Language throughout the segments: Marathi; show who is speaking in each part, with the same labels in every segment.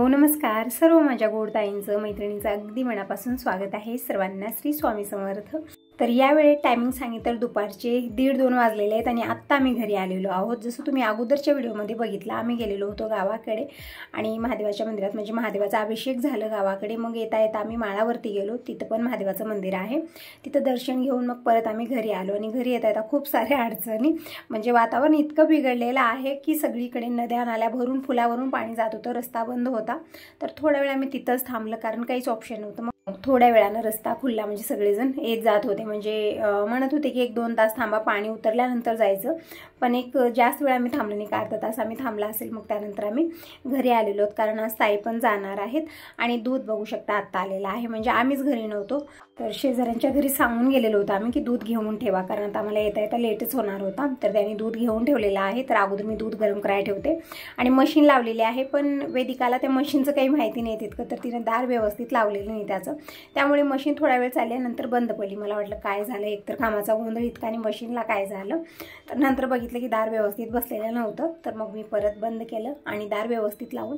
Speaker 1: हॅलो नमस्कार सर्व माझ्या गोडताईंचं मैत्रिणींचं अगदी मनापासून स्वागत आहे सर्वांना श्री स्वामी समर्थ। तर यावेळी टायमिंग सांगितलं दुपारचे 1:30-2 वाजलेले आहेत आणि आत्ता आम्ही घरी आलेलो आहोत। जसं तुम्ही अगोदरच्या व्हिडिओमध्ये बघितलं आम्ही गेलेलो होतो गावाकडे आणि महादेवाच्या मंदिरात म्हणजे महादेवाचा अभिषेक झालं गावाकडे। मग येता येता आम्ही माळावरती गेलो, तिथं पण महादेवाचं मंदिर आहे, तिथं दर्शन घेऊन मग परत आम्ही घरी आलो आणि घरी येता येता खूप साऱ्या अडचणी म्हणजे वातावरण इतकं बिघडलेलं आहे की सगळीकडे नद्या नाल्या भरून पुलावरून पाणी जात होतं, रस्ता बंद होता। तर थोडा वेळ आम्ही तिथंच थांबलं कारण काहीच ऑप्शन नव्हतं। मग थोड्या वेळानं रस्ता खुलला म्हणजे सगळेजण येत जात होते, म्हणजे म्हणत होते की 1-2 तास थांबा, पाणी उतरल्यानंतर जायचं। पण एक जास्त वेळ आम्ही थांबलो नाही, अर्धा तास आम्ही थांबला असेल। मग त्यानंतर आम्ही घरी आलेलो आहोत कारण आज ताई पण जाणार आहेत आणि दूध बघू शकता आत्ता आलेलं आहे, म्हणजे आम्हीच घरी नव्हतो तर शेजाऱ्यांच्या घरी सांगून गेलेलो होतो आम्ही की दूध घेऊन ठेवा कारण आता आम्हाला येता येता लेटच होणार होता। तर त्यांनी दूध घेऊन ठेवलेलं आहे। तर अगोदर मी दूध गरम करायला ठेवते आणि मशीन लावलेली आहे, पण वेदिकाला त्या मशीनचं काही माहिती नाही तितकं, तर तिने दार व्यवस्थित लावलेलं नाही त्याचं, त्यामुळे मशीन थोडा वेळ चालल्यानंतर बंद पडली। मला वाटलं काय झालं, एकतर कामाचा गोंधळ इतका आणि मशीनला काय झालं। तर नंतर बघितलं की दार व्यवस्थित बसलेलं नव्हतं, तर मग मी परत बंद केलं आणि दार व्यवस्थित लावून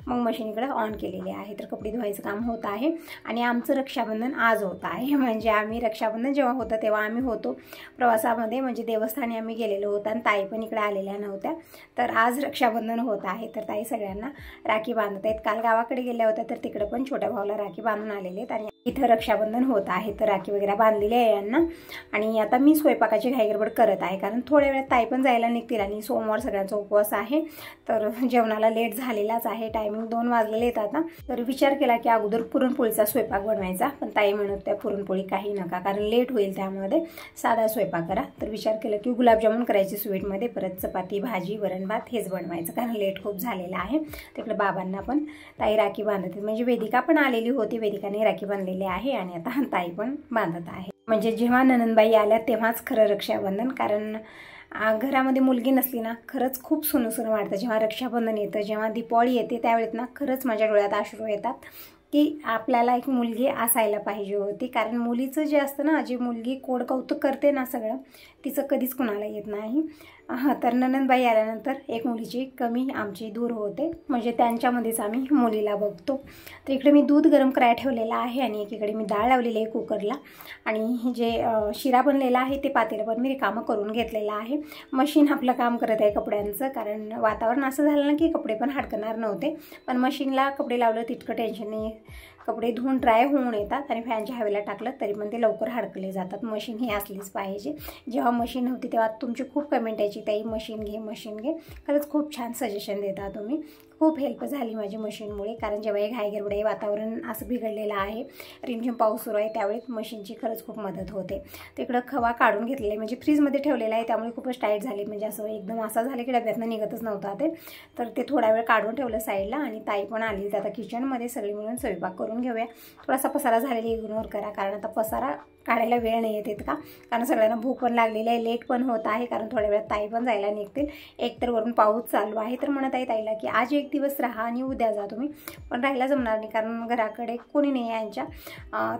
Speaker 1: मग मशीनकडे ऑन केलेले आहे। तर कपडे धुवायचं काम होत आहे आणि आमचं रक्षाबंधन आज होत आहे, म्हणजे आम्ही रक्षाबंधन जेव्हा होतं तेव्हा आम्ही होतो प्रवासामध्ये, म्हणजे देवस्थानी आम्ही गेलेलो होतो आणि ताई पण इकडे आलेल्या नव्हत्या। तर आज रक्षाबंधन होत आहे, तर ताई सगळ्यांना राखी बांधत आहेत। काल गावाकडे गेल्या होत्या तर तिकडे पण छोट्या भावाला राखी बांधून आलेले आहेत आणि इथं रक्षाबंधन होत आहे। तर राखी वगैरे बांधलेली आहे यांना आणि आता मी स्वयंपाकाची घाईगडबड करत आहे कारण थोड्या वेळात ताई पण जायला निघतील आणि सोमवार सगळ्यांचा उपवास आहे। तर जेवणाला लेट झालेलाच आहे, टायमिंग 2 वाजलेले आहेत आता। तर विचार केला की अगोदर पुरणपोळीचा स्वयंपाक बनवायचा, पण ताई म्हणत त्या पुरणपोळी काही नका कारण लेट होईल, त्यामध्ये साधा स्वयंपाक करा। तर विचार केला की गुलाबजामुन करायचे स्वीटमध्ये, परत चपाती भाजी वरण भात हेच बनवायचं कारण लेट खूप झालेला आहे। तिकडे बाबांना पण ताई राखी बांधते, म्हणजे वेदिका पण आलेली होती, वेदिकाने राखी बांधलेली आहे आणि आता ताई पण बांधत आहे। म्हणजे जेव्हा ननंदबाई आल्या तेव्हाच खरं रक्षाबंधन, कारण घरामध्ये मुलगी नसली ना खरंच खूप सुनसुन वाटतं। जेव्हा रक्षाबंधन येतं, जेव्हा दीपावली येते त्यावेळेत ना खरंच माझ्या डोळ्यात अश्रू येतात की आपल्याला एक मुलगी असायला पाहिजे होती, कारण मुलीचं जे असतं ना, जी मुलगी कोड कौतुक करते ना सगळं, तिचं कधीच कुणाला येत नाही। तर ननंदबाई आल्यानंतर एक मुलीची कमी आमची दूर होते, म्हणजे त्यांच्यामध्येच आम्ही मुलीला बघतो। तर इकडे मी दूध गरम करायला ठेवलेलं आहे आणि एकीकडे मी डाळ लावलेली आहे कुकरला आणि जे शिरा बनलेला आहे ते पातेलं पण मी रिकामं करून घेतलेलं आहे। मशीन आपलं काम करत आहे कपड्यांचं, कारण वातावरण असं झालं ना की कपडे पण हडकणार नव्हते, पण मशीनला कपडे लावलं तितकं टेन्शन नाही, कपडे धुवून ड्राय होऊन येतात आणि फॅनच्या हवेला टाकलं तरी पण ते लवकर हडकले जातात। मशीन ही असलीच पाहिजे। जेव्हा मशीन नव्हती तेव्हा तुमची खूप कमेंट यायची ताई मशीन घे मशीन घे, खरंच खूप छान सजेशन देता तुम्ही, खूप हेल्प झाली माझी मशीनमुळे। कारण जेव्हा हे घाईगडबड वातावरण असं बिघडलेलं आहे, रिमझिम पाऊस सुरू आहे, त्यावेळेस मशीनची खरंच खूप मदत होते। तिकडं खवा काढून घेतलेला आहे, म्हणजे फ्रीजमध्ये ठेवलेला आहे त्यामुळे खूपच टाईट झाले, म्हणजे असं एकदम असं झालं की डब्यातनं निघतच नव्हता ते। तर ते थोडा वेळ काढून ठेवलं साईडला आणि ताई पण आली, तर आता किचनमध्ये सगळी मिळून स्वयंपाक करून घेऊया। थोडासा पसारा झालेला इग्नोर करा कारण आता पसारा काढायला वेळ नाही येत का, कारण सगळ्यांना भूक पण लागलेली आहे, लेट पण होत आहे कारण थोड्या वेळात ताई पण जायला निघतील। एक तर वरून पाऊस चालू आहे, तर म्हणत आहे ताईला की आज एक दिवस राहा आणि उद्या जा तुम्ही, पण राहायला जमणार नाही कारण घराकडे कोणी नाही आहे यांच्या,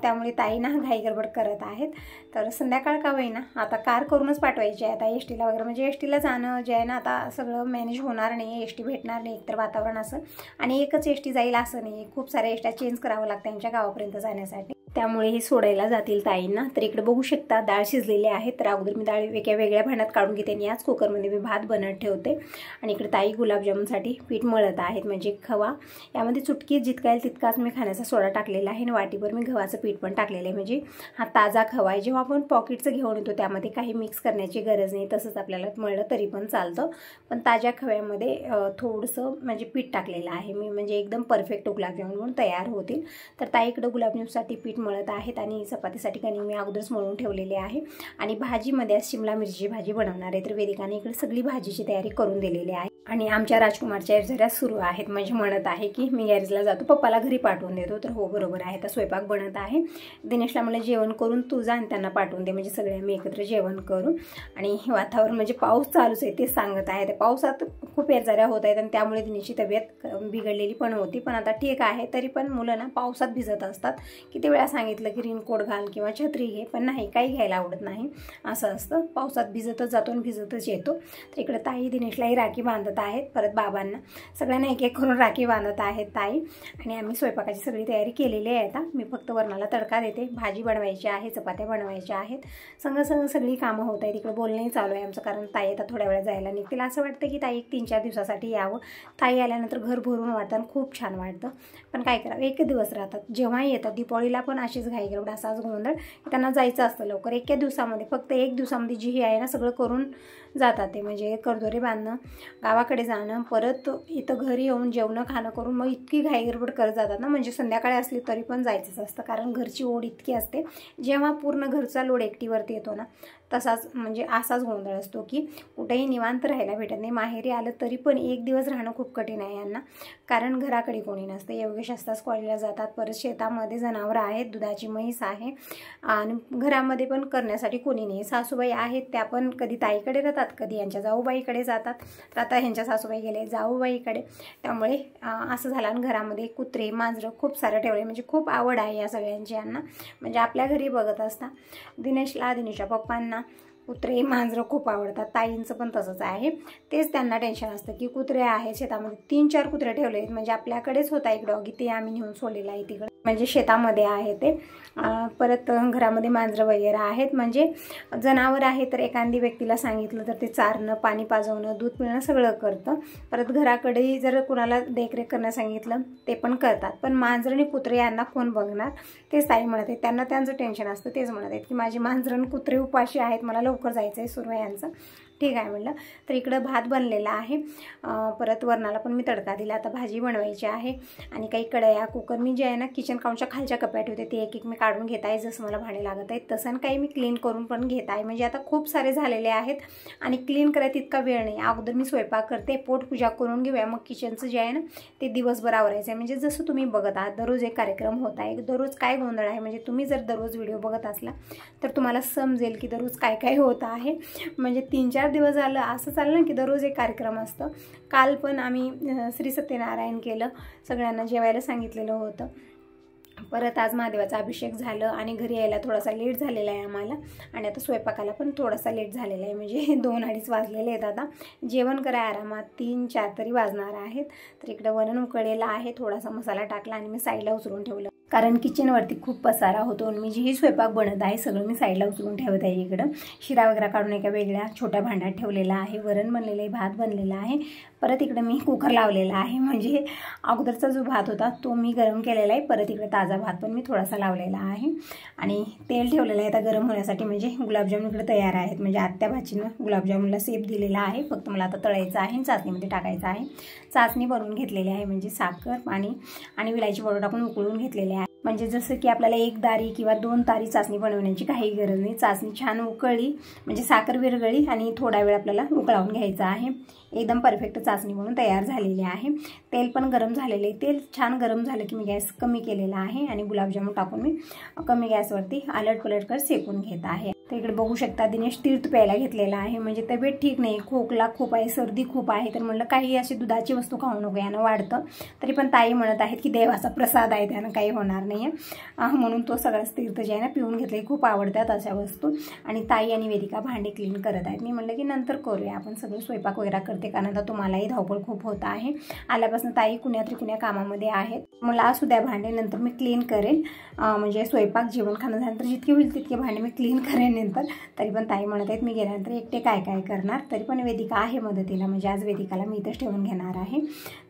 Speaker 1: त्यामुळे ताई ना घाई गडबड करत आहेत। तर संध्याकाळ का होईना आता कार करूनच पाठवायची आहे आता एसटीला वगैरे, म्हणजे एसटीला जाणं जे आहे ना आता सगळं मॅनेज होणार नाही, एसटी भेटणार नाही, एकतर वातावरण असं आणि एकच एसटी जाईल असं नाही, खूप साऱ्या एसट्या चेंज करावं लागतं त्यांच्या गावापर्यंत जाण्यासाठी, त्यामुळे हे सोडायला जातील ताईंना। तर इकडे बघू शकता डाळ शिजलेली आहे, तर अगोदर मी डाळ वेगळ्या भांड्यात काढून घेते आणि याच कुकरमध्ये मी भात बनवत ठेवते आणि इकडे ताई गुलाबजामुनसाठी पीठ मळत आहेत, म्हणजे खवा यामध्ये चुटकी जितका येईल तितकाच मी खाण्याचा सोडा टाकलेला आहे आणि वाटीभर मी गव्हाचं पीठ पण टाकलेलं आहे, म्हणजे हा ताजा खवा आहे। जेव्हा आपण पॉकेटचं घेऊन येतो त्यामध्ये काही मिक्स करण्याची गरज नाही, तसंच आपल्याला मळलं तरी पण चालतं, पण ताज्या खव्यामध्ये थोडंसं म्हणजे पीठ टाकलेलं आहे मी, म्हणजे एकदम परफेक्ट गुलाबजामुन तयार होतील। तर ताई इकडे गुलाबजामुनसाठी पीठ मळत आहेत आणि चपातीसाठी कणिक मी अगोदरच मळून ठेवलेले आहे आणि भाजीमध्ये शिमला मिरची भाजी बनवणार आहे। तर वेदिकाने इकडे सगळी भाजीची तयारी करून दिलेली आहे आणि आमच्या राजकुमारच्या जरा सुरू आहेत, म्हणजे म्हणत आहे की मी गॅरेजला जातो पप्पाला घरी पाठवून देतो। तर हो बरोबर आहे, तर स्वयंपाक बनत आहे। दिनेशला मला जेवण करून तू जा आणि त्यांना पाठवून दे, म्हणजे सगळे आम्ही एकत्र जेवण करू। आणि वातावरण म्हणजे पाऊस चालूच आहे ते सांगत आहे, त्या पावसात खूप एरझाऱ्या होत आहेत आणि त्यामुळे दिनेशची तब्येत बिघडलेली पण होती. पण आता ठीक आहे. तरी पण मुलं ना पावसात भिजत असतात. किती वेळा सांगितलं की रेनकोट घाल किंवा छत्री घे, पण नाही, काही घ्यायला आवडत नाही. असं असतं, पावसात भिजतच जातो आणि भिजतच येतो. तर इकडे ताई दिनेशलाही राखी बांधत आहेत, परत बाबांना सगळ्यांना एक एक करून राखी बांधत आहेत ताई. आणि आम्ही स्वयंपाकाची सगळी तयारी केलेली आहे. आता मी फक्त वरणाला तडका देते, भाजी बनवायची आहे, चपात्या बनवायच्या आहेत, संग सगळी कामं होत आहेत. इकडे बोलणंही चालू आहे आमचं, कारण ताई आता थोड्या वेळा जायला निघतील. असं वाटतं की ताई 1-3-4 दिवसासाठी यावं. ताई आल्यानंतर घर भरून वाटतं आणि खूप छान वाटतं. पण काय करावं, एक दिवस राहतात. जेव्हाही येतात दीपावळीला पण अशीच घाई गडबड, असाच गोंधळ. त्यांना जायचं असतं लवकर. एका दिवसामध्ये, फक्त 1 दिवसामध्ये जी आहे ना सगळं करून जातात ते. म्हणजे करदोरे बांधणं, गावाकडे जाणं, परत इथं घरी येऊन जेवणं खाणं करून मग इतकी घाई गडबड करत जातात ना. म्हणजे संध्याकाळी असली तरी पण जायचंच असतं, कारण घरची ओढ इतकी असते. जेव्हा पूर्ण घरचा लोड एकटीवरती येतो ना, तसाच म्हणजे असाच गोंधळ असतो की कुठेही निवांत राहायला भेटत नाही. माहेरी आलं तरी पण 1 दिवस राहणं खूप कठीण आहे यांना, कारण घराकडे कोणी नसतं. योगेश असताच कॉलेजला जातात, परत शेतामध्ये जनावरं आहेत, दुधाची म्हैस आहे आणि घरामध्ये पण करण्यासाठी कोणी नाही. सासूबाई आहेत, त्या पण कधी ताईकडे राहतात, कधी यांच्या जाऊबाईकडे जातात. तर आता ह्यांच्या सासूबाई गेले जाऊबाईकडे, त्यामुळे असं झालं. आणि घरामध्ये कुत्रे मांजरं खूप सारं ठेवले, म्हणजे खूप आवड आहे या सगळ्यांची यांना. म्हणजे आपल्या घरी बघत असता दिनेशला, दिनेशच्या पप्पांना कुत्रे मांजरं खूप आवडतात. ताईंचं पण तसंच आहे. तेच त्यांना टेन्शन असतं की कुत्रे आहेत शेतामध्ये, 3-4 कुत्रे ठेवले आहेत. म्हणजे आपल्याकडेच होता एक डॉगी, ते आम्ही नेऊन सोडलेलं आहे तिकडे, म्हणजे शेतामध्ये आहे ते. परत घरामध्ये मांजरं वगैरे आहेत. म्हणजे जनावर आहे तर एखादी व्यक्तीला सांगितलं तर ते चारणं, पाणी पाजवणं, दूध पिणं सगळं करतं. परत घराकडेही जर कुणाला देखरेख करणं सांगितलं ते पण करतात. पण मांजरं आणि कुत्रे यांना कोण बघणार, तेच ताई म्हणत आहेत. त्यांना त्यांचं टेन्शन असतं. तेच म्हणत आहेत की माझी मांजरं आणि कुत्रे उपाशी आहेत, मला लवकर जायचं आहे, सुरू आहे यांचं. ठीक आहे म्हणलं. तर इकडं भात बनलेला आहे, परत वरणाला पण मी तडका दिला. आता भाजी बनवायची आहे आणि काही कढया, कुकर मी जे आहे ना किचन काउंटच्या खालच्या कप्यात होते ते एक मी काढून घेत आहे. जसं मला भांडे लागत आहेत तसं काही मी क्लीन करून पण घेत आहे. म्हणजे आता खूप सारे झालेले आहेत आणि क्लीन करायला इतका वेळ नाही. अगोदर मी स्वयंपाक करते, पोटपूजा करून घेऊया, मग किचनचं जे आहे ना ते दिवसभर आवरायचं आहे. म्हणजे जसं तुम्ही बघत आहात दररोज एक कार्यक्रम होत आहे, दररोज काय गोंधळ आहे. म्हणजे तुम्ही जर दररोज व्हिडिओ बघत असला तर तुम्हाला समजेल की दररोज काय काय होत आहे. म्हणजे 3-4 दिवस झालं असं चाललं ना की दररोज एक कार्यक्रम असतं. काल पण आम्ही श्री सत्यनारायण केलं, सगळ्यांना जेवायला सांगितलेलं होतं. परत आज महादेवाचा अभिषेक झालं आणि घरी यायला थोडासा लेट झालेला आहे आम्हाला. आणि आता स्वयंपाकाला पण थोडासा लेट झालेला आहे, म्हणजे 2-2:30 वाजलेले आहेत. आता जेवण करा आरामात 3-4 तरी वाजणार आहेत. तर इकडं वरण उकळलेलं आहे, थोडासा मसाला टाकला आणि मी साईडला उचलून ठेवलं, कारण किचनवरती खूप पसारा होतो. मी जेही स्वयंपाक बनत आहे सगळं मी साईडला उचलून ठेवत आहे. इकडं शिरा वगैरे काढून एका वेगळ्या छोट्या भांड्यात ठेवलेला आहे. वरण बनलेलं आहे, भात बनलेला आहे. परत इकडं मी कुकर लावलेला आहे, म्हणजे अगोदरचा जो भात होता तो मी गरम केलेला आहे. परत इकडे ताजा भात पण मी थोडासा लावलेला आहे आणि तेल ठेवलेलं आहे आता गरम होण्यासाठी. म्हणजे गुलाबजामुन इकडे तयार आहेत. म्हणजे आत्या भाचीनं गुलाबजामुनला सेप दिलेला आहे, फक्त मला आता तळायचं आहे, चाचणीमध्ये टाकायचं आहे. चाचणी बनवून घेतलेली आहे, म्हणजे साखर, पाणी आणि विलायची पावडर टाकून उकळून घेतलेले आहे. म्हणजे जसं की आपल्याला 1 तारी किंवा 2 तारी चाचणी बनवण्याची काही गरज नाही. चाचणी छान उकळली म्हणजे साखर विरघळली आणि थोडा वेळ आपल्याला उकळवून घ्यायचं आहे. एकदम परफेक्ट चाचणी म्हणून तयार झालेली आहे. तेल पण गरम झालेले आहे. तेल छान गरम झालं की मी गॅस कमी केलेला आहे आणि गुलाबजामुन टाकून मी कमी गॅसवरती अलट पलट कर सेकून घेत आहे. तर इकडे बघू शकता दिनेश तीर्थ प्यायला घेतलेला आहे. म्हणजे तब्येत ठीक नाही, खोकला खूप आहे, सर्दी खूप आहे. तर म्हणलं काही अशी दुधाची वस्तू खाऊ नको, यानं वाढतं. तरी पण ताई म्हणत आहेत की देवाचा प्रसाद आहे, त्यानं काही होणार नाही आहे, म्हणून तो सगळाच तीर्थ जे आहे ना पिऊन घेतले. खूप आवडतात अशा वस्तू. आणि ताई आणि वेदिका भांडे क्लीन करत आहेत. मी म्हणलं की नंतर करूया, आपण सगळं स्वयंपाक वगैरे करते, कारण आता तुम्हालाही धावपळ खूप होत आहे. आल्यापासून ताई कुण्या कामामध्ये आहेत. मला असू द्या भांडे, नंतर मी क्लीन करेन. म्हणजे स्वयंपाक जेवण खाणं झाल्यानंतर जितके होईल तितके भांडे मी क्लीन करेन नंतर. तरी पण ताई म्हणत आहेत मी गेल्यानंतर एकटे काय काय करणार. तरी पण वेदिका आहे मदतीला, म्हणजे आज वेदिकाला मी इथंच ठेवून घेणार आहे.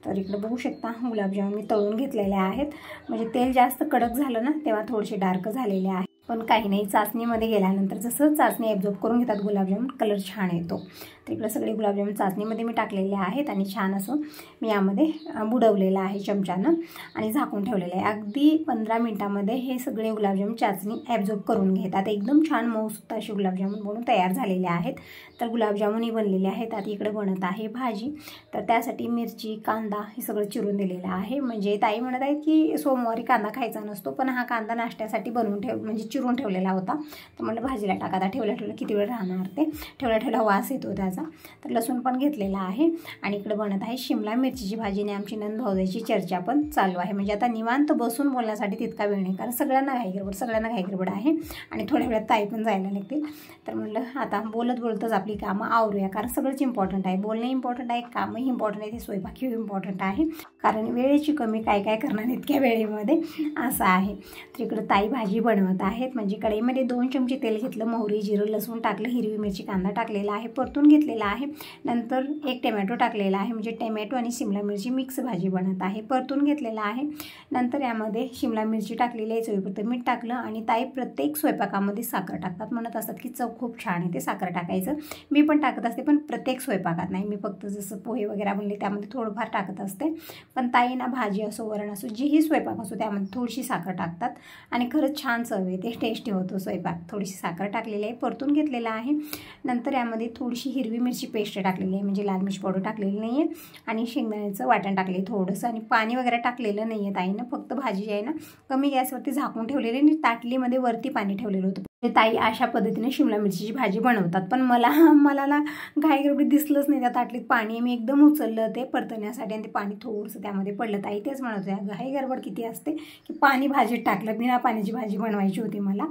Speaker 1: तर इकडे बघू शकता गुलाबजामुन मी तळून घेतलेले आहेत. म्हणजे तेल जास्त कडक झालं ना तेव्हा थोडेसे डार्क झालेले आहे. पण काही नाही, चाचणीमध्ये गेल्यानंतर जसं चाचणी ॲब्झॉर्ब करून घेतात गुलाबजामुन, कलर छान येतो. तर इकडे सगळे गुलाबजामुन चाचणीमध्ये मी टाकलेले आहेत आणि छान असं मी यामध्ये बुडवलेलं आहे चमच्यानं आणि झाकून ठेवलेलं आहे. अगदी 15 मिनिटामध्ये हे सगळे गुलाबजामुन चाचणी ॲब्झॉर्ब करून घेतात. एकदम छान मऊसूत असे गुलाबजामुन बनवून तयार झालेले आहेत. तर गुलाबजामुनही बनलेले आहेत. आता इकडे बनत आहे भाजी. तर त्यासाठी मिरची, कांदा हे सगळं चिरून दिलेलं आहे. म्हणजे ताई म्हणत आहेत की सोमवारी कांदा खायचा नसतो, पण हा कांदा नाश्त्यासाठी बनवून म्हणजे चिरून ठेवलेला होता. तर म्हटलं भाजीला टाका. आता ठेवल्या किती वेळ राहणार ते, ठेवल्या वास येतो त्याचा. तर लसूण पण घेतलेला आहे आणि इकडे बनत आहे शिमला मिरचीची भाजी. आणि आमची नंद भाऊजाईची चर्चा पण चालू आहे. म्हणजे आता निवांत बसून बोलण्यासाठी तितका वेळ नाही, कारण सगळ्यांना घाई गडबड आहे आणि थोड्या वेळात ताई पण जायला निघतील. तर म्हटलं आता बोलतच आपली कामं आवरूया, कारण सगळंच इम्पॉर्टंट आहे. बोलणं इम्पॉर्टंट आहे, कामही इम्पॉर्टंट आहे, ते स्वयंपाकही इम्पॉर्टंट आहे, कारण वेळेची कमी काय करणार इतक्या वेळेमध्ये असं आहे. तर इकडं ताई भाजी बनवत आहेत. म्हणजे कढईमध्ये 2 चमचे तेल घेतलं, मोहरी जिरं लसूण टाकलं, हिरवी मिरची कांदा टाकलेला आहे, परतून घेतलेला आहे. नंतर 1 टमॅटो टाकलेला आहे. म्हणजे टमॅटो आणि शिमला मिरची मिक्स भाजी बनत आहे, परतून घेतलेला आहे. नंतर यामध्ये शिमला मिरची टाकलेली आहे, चवीपुरतं मीठ टाकलं. आणि ताई प्रत्येक स्वयंपाकामध्ये साखर टाकतात, म्हणत असतात की चव खूप छान आहे, ते साखर टाकायचं. मी पण टाकत असते, पण प्रत्येक स्वयंपाकात नाही. मी फक्त जसं पोहे वगैरे बनले त्यामध्ये थोडंफार टाकत असते. पण ताईंना भाजी असो वरण असो जीही स्वयंपाक असो त्यामध्ये थोडीशी साखर टाकतात आणि खरंच छान चव येते, टेस्टी होतो स्वयंपाक. थोडीशी साखर टाकलेली आहे, परतून घेतलेला आहे. नंतर यामध्ये थोडीशी हिरवी मिरची पेस्ट टाकलेली आहे, म्हणजे लाल मिरची पावडर टाकलेली नाही आहे. आणि शेंगदाण्याचं वाटण टाकले थोडंसं, आणि पाणी वगैरे टाकलेलं नाही आहे ताईनं. फक्त भाजी आहे ना कमी गॅसवरती झाकून ठेवलेली आणि ताटलीमध्ये वरती पाणी ठेवलेलं होतं. ताई अशा पद्धतीने शिमला मिरचीची भाजी बनवतात. पण मला ना घाई गडबडी दिसलंच नाही त्या ताटलीत पाणी. मी एकदम उचललं ते परतण्यासाठी आणि ते पाणी थोडंसं त्यामध्ये पडलं. ताई तेच म्हणत होत्या, घाई गडबड किती असते की पाणी भाजीत टाकलं, बिना पाण्याची भाजी बनवायची होती मला.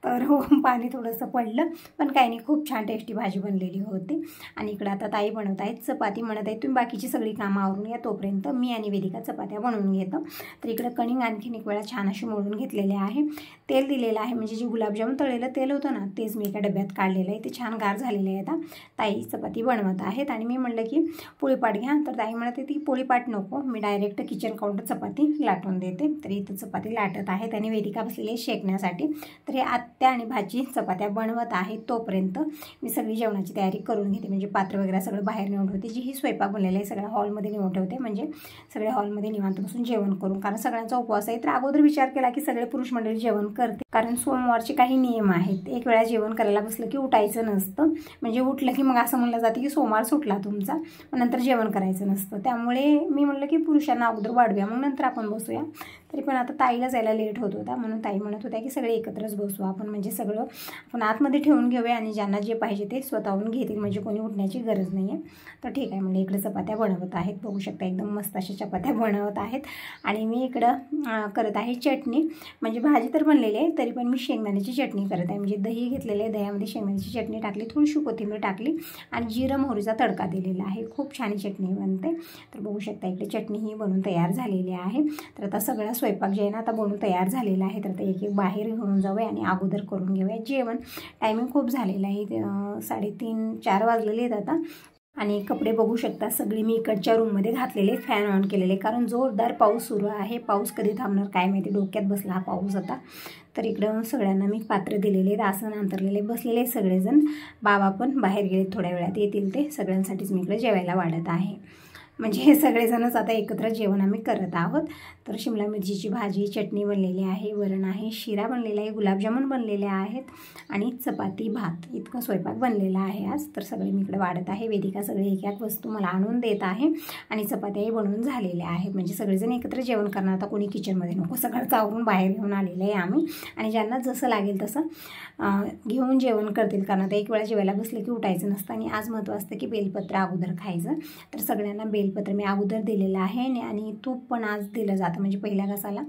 Speaker 1: तर हो, पाणी थोडंसं पडलं, पण काही नाही, खूप छान टेस्टी भाजी बनलेली होती. आणि इकडं आता ताई बनवत आहेत चपाती. म्हणत आहेत तुम्ही बाकीची सगळी कामं आवरून या, तोपर्यंत मी आणि वेदिका चपात्या बनवून घेतो. तर इकडं कणिक आणखीन एक वेळा छान अशी मळून घेतलेले आहे. तेल दिलेलं आहे, म्हणजे जे गुलाबजामुन तळलेलं तेल होतं ना तेच मी एका डब्यात काढलेलं आहे, ते छान गार झालेलं आहे. आता ताई चपाती बनवत आहेत आणि मी म्हटलं की पोळीपाट घ्या. तर ताई म्हणत ती पोळीपाट नको, मी डायरेक्ट किचन काउंटर चपाती लाटून देते. तर इथं चपाती लाटत आहेत आणि वेदिका बसलेली शेकण्यासाठी. तर हे आत्या आणि भाजी चपात्या बनवत आहेत, तोपर्यंत मी सगळी जेवणाची तयारी करून घेते. म्हणजे पात्र वगैरे सगळं बाहेर नेऊन ठेवते, जी ही स्वयंपाक बनलेला आहे सगळ्या हॉलमध्ये नेऊन ठेवते, म्हणजे सगळ्या हॉलमध्ये निवांत बसून जेवण करून. कारण सगळ्यांचा उपवास आहे. तर अगोदर विचार केला की सगळे पुरुष मंडळी जेवण करते, कारण सोमवारचे काही नियम आहेत. एक वेळा जेवण करायला बसलं की उठायचं नसतं, म्हणजे उठलं की मग असं म्हणलं जातं की सोमवार सुटला तुमचा, मग नंतर जेवण करायचं नसतं. त्यामुळे मी म्हटलं की पुरुषांना अगोदर वाढूया, मग नंतर आपण बसूया. तरी पण आता ताईला जायला लेट होत होता, म्हणून ताई म्हणत होत्या की सगळे एकत्रच बसू आपण, म्हणजे सगळं आपण आतमध्ये ठेवून घेऊया आणि ज्यांना जे पाहिजे ते स्वतःहून घेतील, म्हणजे कोणी उठण्याची गरज नाही आहे. तर ठीक आहे म्हणजे इकडे चपात्या बनवत आहेत, बघू शकता एकदम मस्त अशा चपात्या बनवत आहेत. आणि मी इकडं करत आहे चटणी. म्हणजे भाजी तर बनलेली आहे, तरी पण मी शेंगदाण्याची चटणी करत आहे. म्हणजे दही घेतलेले आहे, दह्यामध्ये शेंगदाण्याची चटणी टाकली, थोडीशी कोथिंबीर टाकली आणि जिरं मोहरीचा तडका दिलेला आहे. खूप छान चटणी बनते. तर बघू शकता इकडे चटणी ही बनून तयार झालेली आहे. तर आता सगळा स्वयंपाक जे आहे ना आता बनवून तयार झालेला आहे. तर आता एक बाहेर घेऊन जाऊया आणि अगोदर करून घेऊया जेवण. टायमिंग खूप झालेला आहे, 3:30-4 वाजलेले आहेत आता. आणि कपडे बघू शकता सगळे मी इकडच्या रूममध्ये घातलेले, फॅन ऑन केलेले, कारण जोरदार पाऊस सुरू आहे. पाऊस कधी थांबणार काय माहिती, डोक्यात बसला हा पाऊस आता. तर इकडं सगळ्यांना मी पात्र दिलेले, आसन अंतरलेले, बसलेले सगळेजण. बाबा पण बाहेर गेले, थोड्या वेळात येतील ते. सगळ्यांसाठीच मी इकडे जेवायला वाढत आहे. म्हणजे हे सगळेजणच आता एकत्र जेवण आम्ही करत आहोत. तर शिमला मिरचीची भाजी, चटणी बनलेली आहे, वरण आहे, शिरा बनलेला आहे, गुलाबजामुन बनलेले आहेत आणि चपाती भात इतकं स्वयंपाक बनलेला आहे आज. तर सगळे मी इकडे वाढत आहे. वेदिका सगळे एक एक वस्तू मला आणून देत आहे आणि चपात्याही बनवून झालेल्या आहेत. म्हणजे सगळेजण एकत्र जेवण करणार. आता कोणी किचनमध्ये नको, सगळं आवरून बाहेर घेऊन आलेलं आहे आम्ही. आणि ज्यांना जसं लागेल तसं घेऊन जेवण करतील, कारण आता एक वेळा जेवायला बसलं की उठायचं नसतं. आणि आज महत्त्व असतं की बेलपत्र अगोदर खायचं. तर सगळ्यांना बेलपत्र मी अगोदर दिलेलं आहे आणि तूप पण आज दिलं जातं, म्हणजे पहिल्या घासाला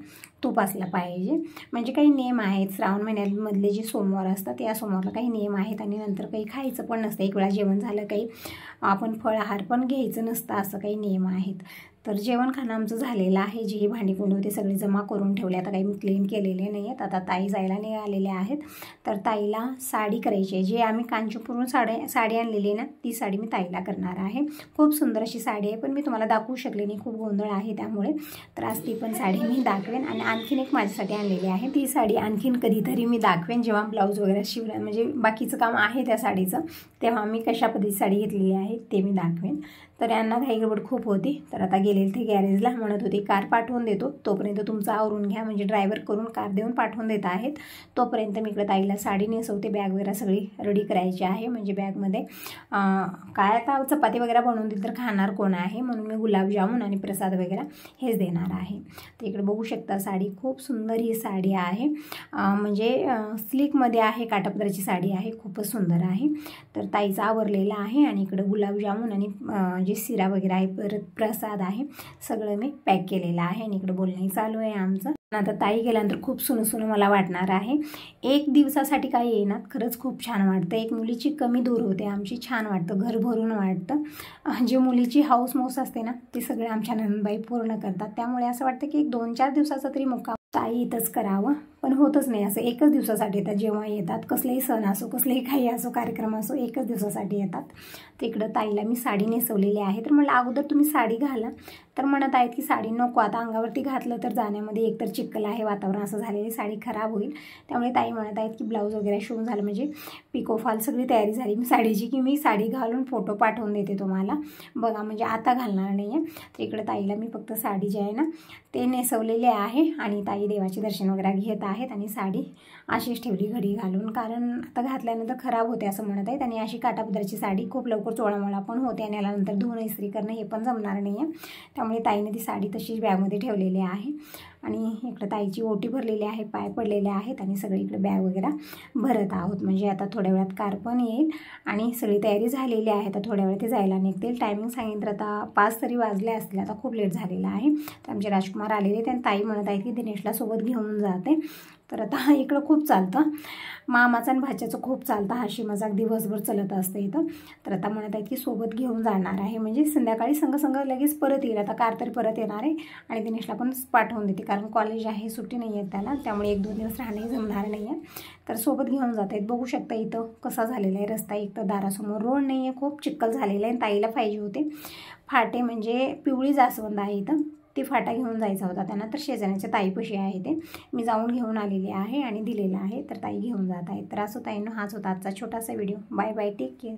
Speaker 1: तूप असलं पाहिजे. म्हणजे काही नियम आहेत, श्रावण महिन्यामधले जे सोमवार असतात या सोमवारला काही नियम आहेत. आणि नंतर काही खायचं पण नसतं, एक वेळा जेवण झालं काही आपण फळाहार पण घ्यायचं नसतं, असं काही नियम आहेत. तर जेवण खाणं आमचं झालेलं आहे. जी ही भांडी कुंडी होते सगळे जमा करून ठेवले, आता काही मी क्लीन केलेले नाही आहेत. आता ताई जायला निघालेले आहेत. तर ताईला साडी करायची आहे, जे आम्ही कांचीपुरून साडी आणलेली आहे ना ती साडी मी ताईला करणार आहे. खूप सुंदर अशी साडी आहे, पण मी तुम्हाला दाखवू शकले नाही, खूप गोंधळ आहे त्यामुळे. तर आज ती पण साडी मी दाखवेन. आणि आणखीन एक माझ्यासाठी आणलेली आहे, ती साडी आणखीन कधीतरी मी दाखवेन, जेव्हा ब्लाऊज वगैरे शिवलं, म्हणजे बाकीचं काम आहे त्या साडीचं, तेव्हा मी कशा पद्धतीची साडी घेतलेली आहे आहेत ते मी दाखवेन. तर यांना घाई गडबड खूप होती, तर आता गेलेले ते गॅरेजला. म्हणत होते कार पाठवून देतो, तोपर्यंत तुमचं आवरून घ्या, म्हणजे ड्रायव्हर करून कार देऊन पाठवून देत आहेत. तोपर्यंत मी इकडे ताईला साडी नेसवते, बॅग वगैरे सगळी रेडी करायची आहे. म्हणजे बॅगमध्ये काय आता चपाती वगैरे बनवून दिली तर खाणार कोण आहे, म्हणून मी गुलाबजामुन आणि प्रसाद वगैरे हेच देणार आहे. तर इकडे बघू शकता साडी खूप सुंदर ही साडी आहे, म्हणजे स्लीकमध्ये आहे, काठापदराची साडी आहे, खूपच सुंदर आहे. तर ताईचा आवरलेला आहे आणि इकडे गुलाबजामुन आणि जे शिरा वगैरे आहे, परत प्रसाद आहे, सगळं मी पॅक केलेलं आहे. आणि इकडे बोलणंही चालू आहे आमचं. आता ताई गेल्यानंतर खूप सुनं मला वाटणार आहे. एक दिवसासाठी काही येणार, खरंच खूप छान वाटतं. एक मुलीची कमी दूर होते आमची, छान वाटतं, घर भरून वाटतं. जे मुलीची हाऊस मौस असते ना, ती सगळे आमच्या नंदबाई पूर्ण करतात. त्यामुळे असं वाटतं की एक 2-4 दिवसाचा तरी मुक्काम ताई इथंच करावं, पण होतच नाही. असं एकच दिवसासाठी येतात, जेव्हा येतात कसलेही सण असो, कसलेही काही असो, कार्यक्रम असो, एकच दिवसासाठी येतात. तिकडं ताईला मी साडी नेसवलेली आहे. तर म्हटलं अगोदर तुम्ही साडी घाला, तर म्हणत आहेत की साडी नको, आता अंगावरती घातलं तर जाण्यामध्ये एकतर चिखल आहे, वातावरण असं झालेली, साडी खराब होईल. त्यामुळे ताई म्हणत आहेत की ब्लाऊज वगैरे शिवून झालं, म्हणजे पिकोफॉल सगळी तयारी झाली मी साडीची, की मी साडी घालून फोटो पाठवून देते तुम्हाला बघा, म्हणजे आता घालणार नाही आहे. तर इकडे ताईला मी फक्त साडी जी आहे ना ते नेसवलेले आहे आणि ताई देवाचे दर्शन वगैरे घेत आहेत आणि साडी अशीच ठेवली घडी घालून, कारण आता घातल्यानंतर खराब होते असं म्हणत आहेत. आणि अशी काठापदराची साडी खूप लवकर चोळामोळा पण होते आणि यानंतर धुणं इस्त्री करणं हे पण जमणार नाही आहे. त्यामुळे ताईने ती साडी तशीच बॅगमध्ये ठेवलेली आहे. आणि इकडे ताईची ओटी भरलेली आहे, पाय पडलेले आहेत आणि सगळीकडे बॅग वगैरे भरत आहोत. म्हणजे आता थोड्या वेळात कार पण येईल आणि सगळी तयारी झालेली आहे. आता थोड्या वेळात ते जायला निघतील. टायमिंग सांगितलं आता 5 तरी वाजले असतील, आता खूप लेट झालेला आहे. तर आमचे राजकुमार आलेले आहेत आणि ताई म्हणत आहेत की दिनेशला सोबत घेऊन जाते. तर आता इकडं खूप चालतं, मामाचं आणि भाच्याचं खूप चालतं, हाशी मजाक दिवसभर चालत असतं इथं. तर आता म्हणत आहेत की सोबत घेऊन जाणार आहे, म्हणजे संध्याकाळी संग लगेच परत येईल. आता कार तरी परत येणार आहे आणि दिनेशला पण पाठवून देते, कारण कॉलेज आहे, सुट्टी नाही आहे त्याला, त्यामुळे 1-2 दिवस राहणंही जमणार नाही आहे. तर सोबत घेऊन जात आहेत. बघू शकता इथं कसा झालेला आहे रस्ता, एक तर दारासमोर रोड नाही आहे, खूप चिखल झालेला आहे. ताईला पाहिजे होते फाटे, म्हणजे पिवळी जास्वंद आहे इथं, ती फाटा घेऊन जायचा होता त्यांना. तर शेजाऱ्याच्या ताईपाशी आहे ते, मी जाऊन घेऊन आलेली आहे आणि दिलेला आहे. तर ताई घेऊन जात आहेत. तर असं ताईंनो हाच होता आजचा छोटासा video. Bye bye, take care.